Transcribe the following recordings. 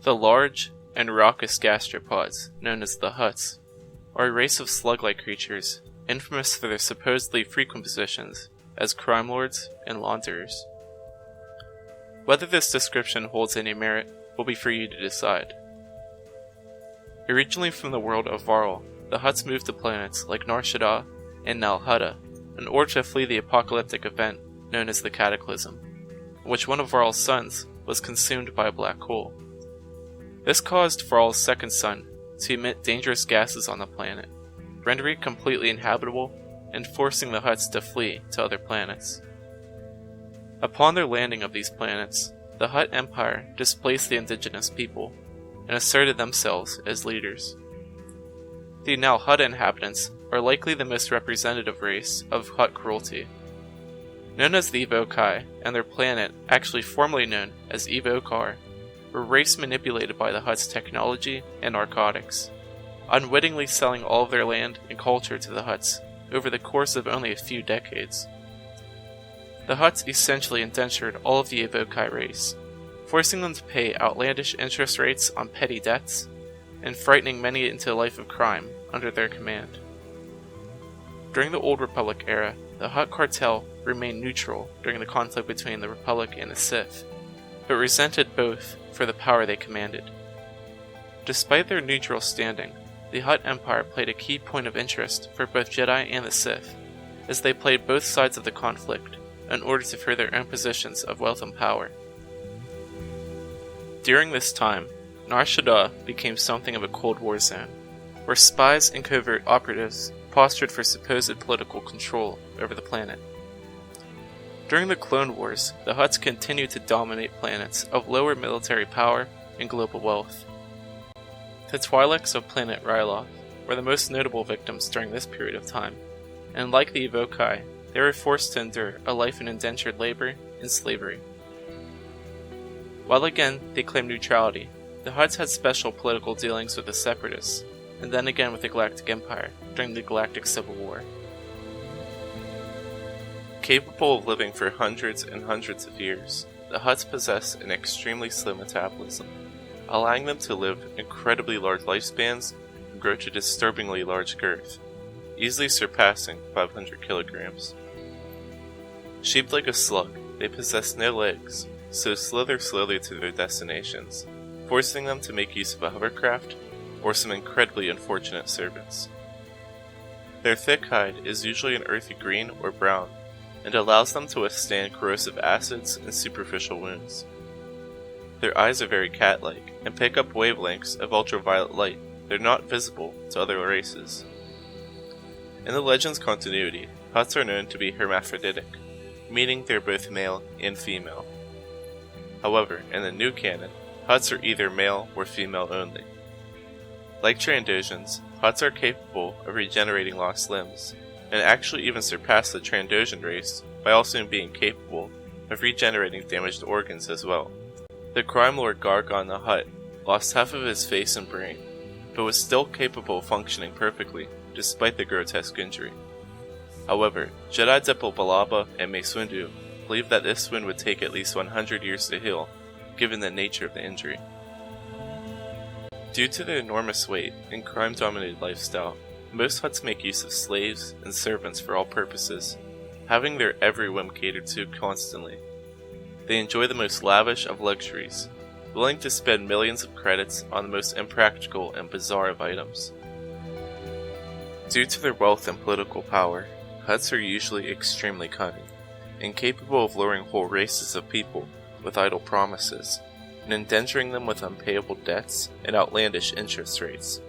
The large and raucous gastropods, known as the Hutts, are a race of slug-like creatures, infamous for their supposedly frequent positions as crime lords and launderers. Whether this description holds any merit will be for you to decide. Originally from the world of Varl, the Hutts moved to planets like Nar Shaddaa and Nal Hutta in order to flee the apocalyptic event known as the Cataclysm, in which one of Varl's suns was consumed by a black hole. This caused Varl's second sun to emit dangerous gases on the planet, rendering it completely inhabitable and forcing the Hutts to flee to other planets. Upon their landing of these planets, the Hutt Empire displaced the indigenous people and asserted themselves as leaders. The Nal Hutta inhabitants are likely the most representative race of Hutt cruelty. Known as the Evokai, and their planet, actually formerly known as Evokar, were a race manipulated by the Hutt's technology and narcotics, unwittingly selling all of their land and culture to the Hutts over the course of only a few decades. The Hutts essentially indentured all of the Evokai race, forcing them to pay outlandish interest rates on petty debts, and frightening many into a life of crime under their command. During the Old Republic era, the Hutt cartel remained neutral during the conflict between the Republic and the Sith, but resented both for the power they commanded. Despite their neutral standing, the Hutt Empire played a key point of interest for both Jedi and the Sith, as they played both sides of the conflict in order to further their own positions of wealth and power. During this time, Nar Shaddaa became something of a Cold War zone, where spies and covert operatives postured for supposed political control over the planet. During the Clone Wars, the Hutts continued to dominate planets of lower military power and global wealth. The Twi'leks of planet Ryloth were the most notable victims during this period of time, and like the Evokai, they were forced to endure a life in indentured labor and slavery. While again they claimed neutrality, the Hutts had special political dealings with the Separatists, and then again with the Galactic Empire during the Galactic Civil War. Capable of living for hundreds and hundreds of years, the Hutts possess an extremely slow metabolism, allowing them to live incredibly large lifespans and grow to disturbingly large girth, easily surpassing 500 kilograms. Shaped like a slug, they possess no legs, so slither slowly to their destinations, forcing them to make use of a hovercraft or some incredibly unfortunate servants. Their thick hide is usually an earthy green or brown, and allows them to withstand corrosive acids and superficial wounds. Their eyes are very cat-like, and pick up wavelengths of ultraviolet light that are not visible to other races. In the Legends continuity, Hutts are known to be hermaphroditic, meaning they are both male and female. However, in the new canon, Hutts are either male or female only. Like Trandosians, Hutts are capable of regenerating lost limbs, and actually even surpass the Trandosian race by also being capable of regenerating damaged organs as well. The crime lord Gargon the Hutt lost half of his face and brain, but was still capable of functioning perfectly despite the grotesque injury. However, Jedi Dipple Balaba and Mace Windu believed that this wound would take at least 100 years to heal, given the nature of the injury. Due to their enormous weight and crime-dominated lifestyle, most Hutts make use of slaves and servants for all purposes, having their every whim catered to constantly. They enjoy the most lavish of luxuries, willing to spend millions of credits on the most impractical and bizarre of items. Due to their wealth and political power, Hutts are usually extremely cunning, and capable of luring whole races of people with idle promises, and indenturing them with unpayable debts and outlandish interest rates.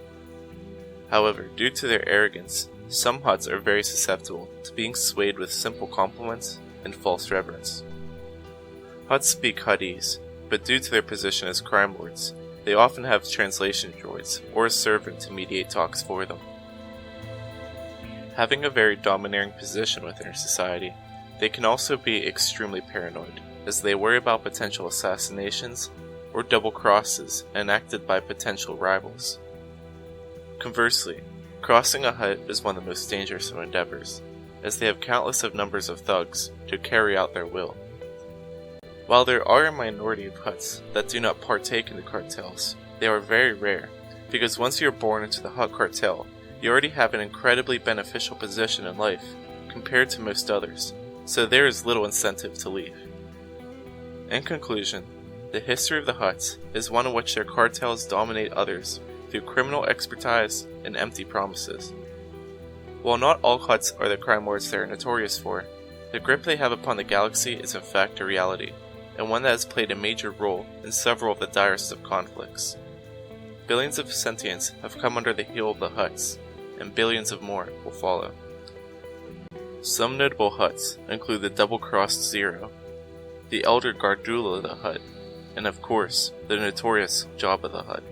However, due to their arrogance, some Hutts are very susceptible to being swayed with simple compliments and false reverence. Hutts speak Huttese, but due to their position as crime lords, they often have translation droids or a servant to mediate talks for them. Having a very domineering position within society, they can also be extremely paranoid, as they worry about potential assassinations or double crosses enacted by potential rivals. Conversely, crossing a Hutt is one of the most dangerous of endeavors, as they have countless of numbers of thugs to carry out their will. While there are a minority of Hutts that do not partake in the cartels, they are very rare, because once you are born into the Hutt cartel, you already have an incredibly beneficial position in life compared to most others, so there is little incentive to leave. In conclusion, the history of the Hutts is one in which their cartels dominate others through criminal expertise and empty promises. While not all Hutts are the crime lords they are notorious for, the grip they have upon the galaxy is in fact a reality, and one that has played a major role in several of the direst of conflicts. Billions of sentients have come under the heel of the Hutts, and billions of more will follow. Some notable Hutts include the double-crossed Zero, the Elder Gardula the Hutt, and of course, the notorious Jabba the Hutt.